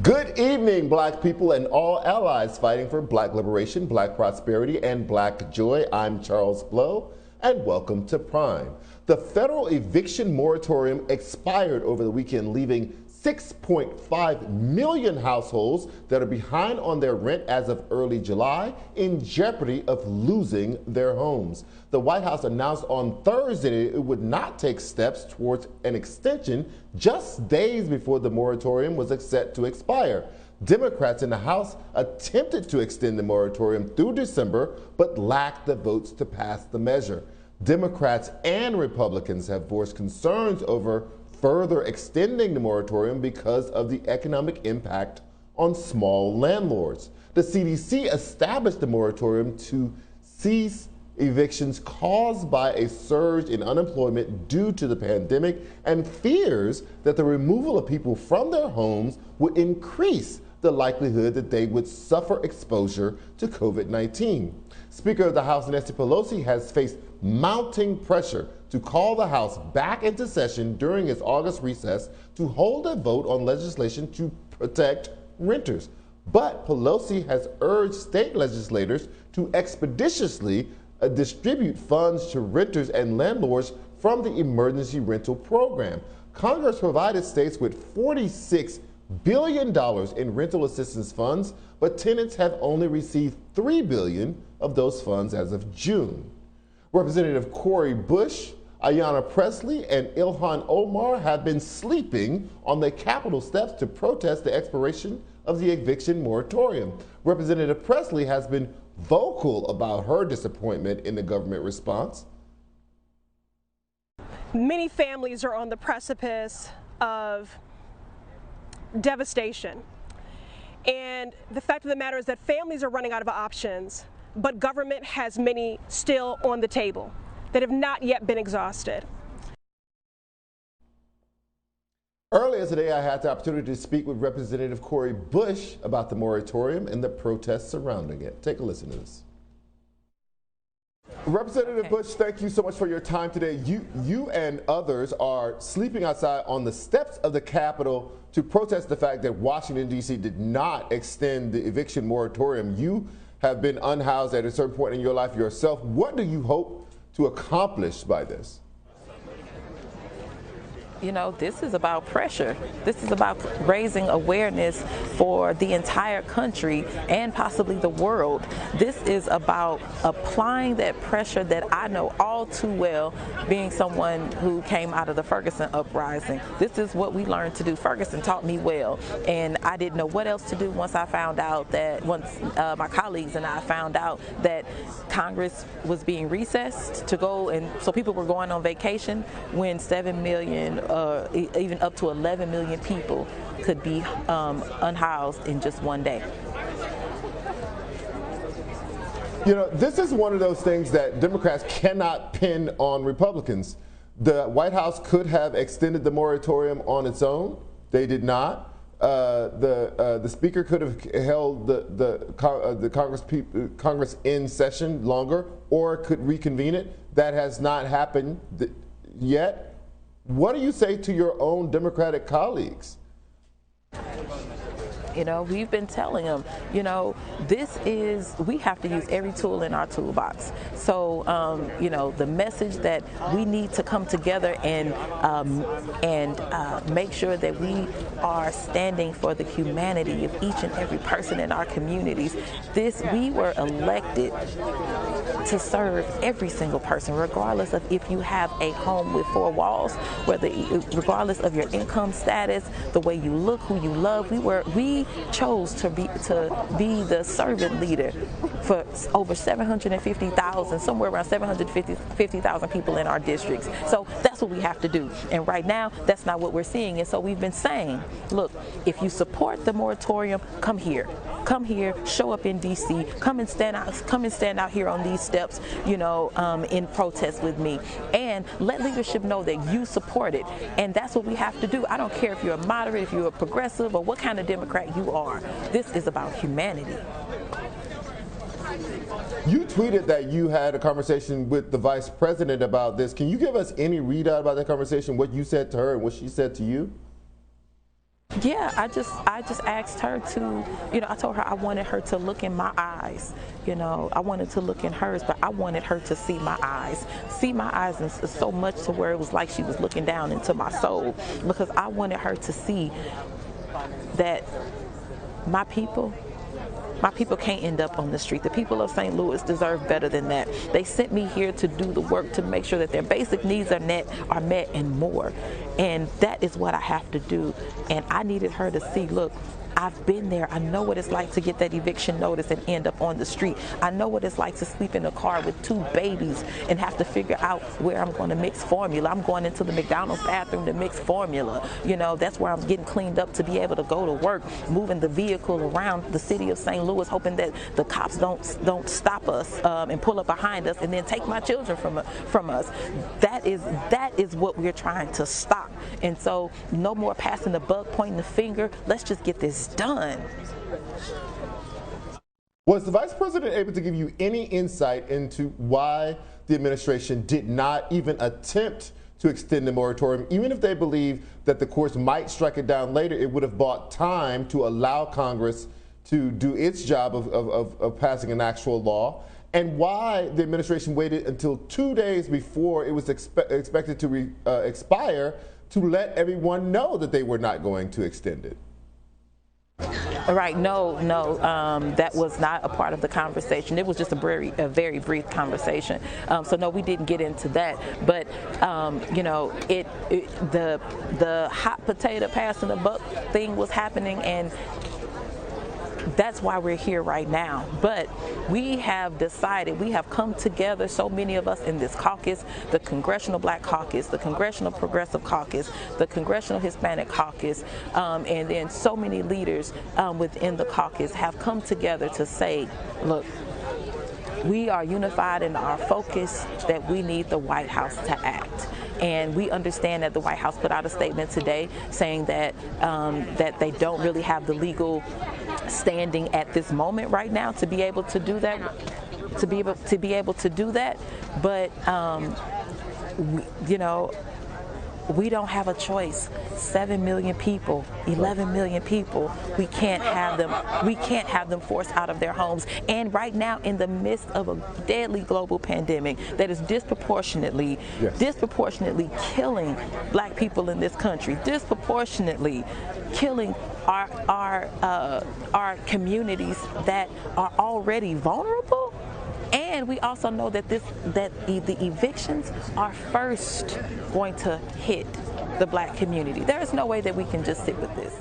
Good evening, Black people and all allies fighting for Black liberation, Black prosperity, and Black joy. I'm Charles Blow, and welcome to Prime. The federal eviction moratorium expired over the weekend, leaving 6.5 million households that are behind on their rent as of early July in jeopardy of losing their homes. The White House announced on Thursday it would not take steps towards an extension just days before the moratorium was set to expire. Democrats in the House attempted to extend the moratorium through December, but lacked the votes to pass the measure. Democrats and Republicans have voiced concerns over further extending the moratorium because of the economic impact on small landlords. The CDC established the moratorium to cease evictions caused by a surge in unemployment due to the pandemic and fears that the removal of people from their homes would increase the likelihood that they would suffer exposure to COVID-19. Speaker of the House Nancy Pelosi has faced mounting pressure to call the House back into session during its August recess to hold a vote on legislation to protect renters. But Pelosi has urged state legislators to expeditiously distribute funds to renters and landlords from the emergency rental program. Congress provided states with $46 billion in rental assistance funds, but tenants have only received $3 billion of those funds as of June. Representative Cori Bush, Ayanna Pressley, and Ilhan Omar have been sleeping on the Capitol steps to protest the expiration of the eviction moratorium. Representative Pressley has been vocal about her disappointment in the government response. Many families are on the precipice of devastation. And the fact of the matter is that families are running out of options, but government has many still on the table that have not yet been exhausted. Earlier today, I had the opportunity to speak with Representative Cori Bush about the moratorium and the protests surrounding it. Take a listen to this. Representative Bush, thank you so much for your time today. You and others are sleeping outside on the steps of the Capitol to protest the fact that Washington, D.C. did not extend the eviction moratorium. You have been unhoused at a certain point in your life yourself. What do you hope to accomplish by this? You know, this is about pressure. This is about raising awareness for the entire country and possibly the world. This is about applying that pressure that I know all too well, being someone who came out of the Ferguson uprising. This is what we learned to do. Ferguson taught me well, and I didn't know what else to do once I found out that, my colleagues and I found out that Congress was being recessed to go, and so people were going on vacation when 7 million even up to 11 million people could be unhoused in just one day. You know, this is one of those things that Democrats cannot pin on Republicans. The White House could have extended the moratorium on its own. They did not. The Speaker could have held the Congress in session longer, or could reconvene it. That has not happened yet. What do you say to your own Democratic colleagues? You know, we've been telling them, you know, we have to use every tool in our toolbox. So, you know, the message that we need to come together and make sure that we are standing for the humanity of each and every person in our communities. We were elected to serve every single person, regardless of if you have a home with 4 walls, regardless of your income status, the way you look, who you love. We chose to be the servant leader for over 750,000, somewhere around 750,000 people in our districts. So that's what we have to do. And right now, that's not what we're seeing. And so we've been saying, look, if you support the moratorium, come here. Come here, show up in D.C., come and stand out here on these steps, you know, in protest with me. And let leadership know that you support it. And that's what we have to do. I don't care if you're a moderate, if you're a progressive, or what kind of Democrat you are. This is about humanity. You tweeted that you had a conversation with the vice president about this. Can you give us any readout about that conversation, what you said to her and what she said to you? Yeah, I just asked her to, I told her I wanted her to look in my eyes. I wanted to look in hers, but I wanted her to see my eyes. And so much to where it was like she was looking down into my soul, because I wanted her to see that my people can't end up on the street. The people of St. Louis deserve better than that. They sent me here to do the work to make sure that their basic needs are met and more. And that is what I have to do. And I needed her to see, look, I've been there. I know what it's like to get that eviction notice and end up on the street. I know what it's like to sleep in a car with 2 babies and have to figure out where I'm going to mix formula. I'm going into the McDonald's bathroom to mix formula. That's where I'm getting cleaned up to be able to go to work, moving the vehicle around the city of St. Louis, hoping that the cops don't stop us and pull up behind us and then take my children from us. That is what we're trying to stop. And so no more passing the buck, pointing the finger. Let's just get this done. Was the Vice President able to give you any insight into why the administration did not even attempt to extend the moratorium? Even if they believe that the courts might strike it down later, it would have bought time to allow Congress to do its job of passing an actual law, and why the administration waited until 2 days before it was expected to expire to let everyone know that they were not going to extend it. Right, no, that was not a part of the conversation. It was just a very brief conversation. So no, we didn't get into that. But the hot potato passing the buck thing was happening, and that's why we're here right now. But we have decided, we have come together, so many of us in this caucus, the Congressional Black Caucus, the Congressional Progressive Caucus, the Congressional Hispanic Caucus, and then so many leaders within the caucus have come together to say, look, we are unified in our focus that we need the White House to act. And we understand that the White House put out a statement today saying that that they don't really have the legal standing at this moment right now to be able to do that. But we don't have a choice. 7 million people, 11 million people, we can't have them forced out of their homes. And right now, in the midst of a deadly global pandemic that is disproportionately killing Black people in this country, disproportionately killing our communities that are already vulnerable. And we also know that the evictions are first going to hit the Black community. There is no way that we can just sit with this.